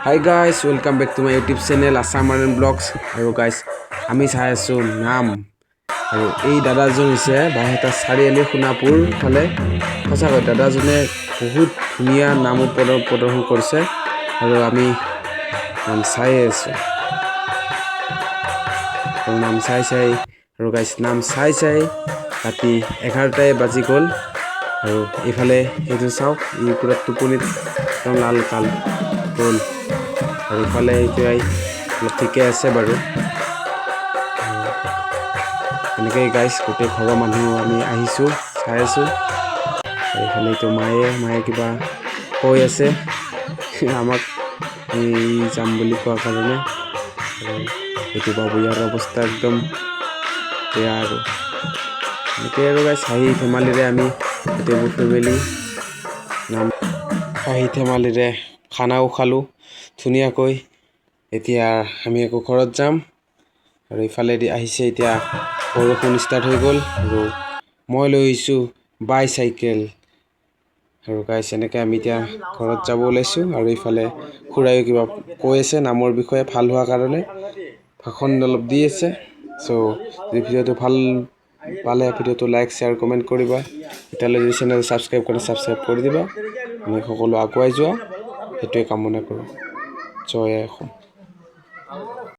Hi guys, welcome back to my YouTube channel Assam Marine Vlogs. আৰু guys আমি চাই আছো নাম আৰু এই দাদাজন হৈছে বাহেটা চাৰিআলি সোণাপুৰ ফালে সঁচাকৈ দাদাজনে বহুত ধুনীয়া নাম প্ৰদৰ্শন কৰিছে আৰু আমি নাম চাই আছো নাম চাই আৰু guys নাম চাই ৰাতি 11টাই বাজি গ'ল আৰু ইফালে এইটো চাওক ই পুৰা টোপনিত একদম লাল কাল গ'ল আৰু ইফালে এইটোৱাই ঠিকে আছে বাৰু এনেকৈ গাইছ গোটেই ঘৰৰ মানুহ আমি আহিছোঁ চাই আছোঁ এইফালে এইটো মায়ে কিবা কৈ আছে আমাক আমি যাম বুলি কোৱাৰ কাৰণে এইটো বাবু ইয়াৰ অৱস্থা একদম বেয়া আৰু এনেকৈ আৰু গাইছ হাঁহি ধেমালিৰে আমি গোটেইবোৰ ফেমিলি নাম হাঁহি ধেমালিৰে খানাও খালোঁ ধুনীয়াকৈ এতিয়া আমি আকৌ ঘৰত যাম আৰু ইফালেদি আহিছে এতিয়া বৰষুণ ষ্টাৰ্ট হৈ গ'ল আৰু মই লৈ আহিছোঁ বাইচাইকেল আৰু গাইছ এনেকৈ আমি এতিয়া ঘৰত যাব ওলাইছোঁ আৰু ইফালে খুৰায়ো কিবা কৈ আছে নামৰ বিষয়ে ভাল হোৱাৰ কাৰণে ভাষণ অলপ দি আছে চ' যদি ভিডিঅ'টো ভাল পালে ভিডিঅ'টো লাইক শ্বেয়াৰ কমেণ্ট কৰিবা এতিয়ালৈ যদি চেনেল ছাবস্ক্ৰাইব কৰি দিবা আমি সকলো আগুৱাই যোৱা সেইটোৱে কামনা কৰোঁ জয় অসম।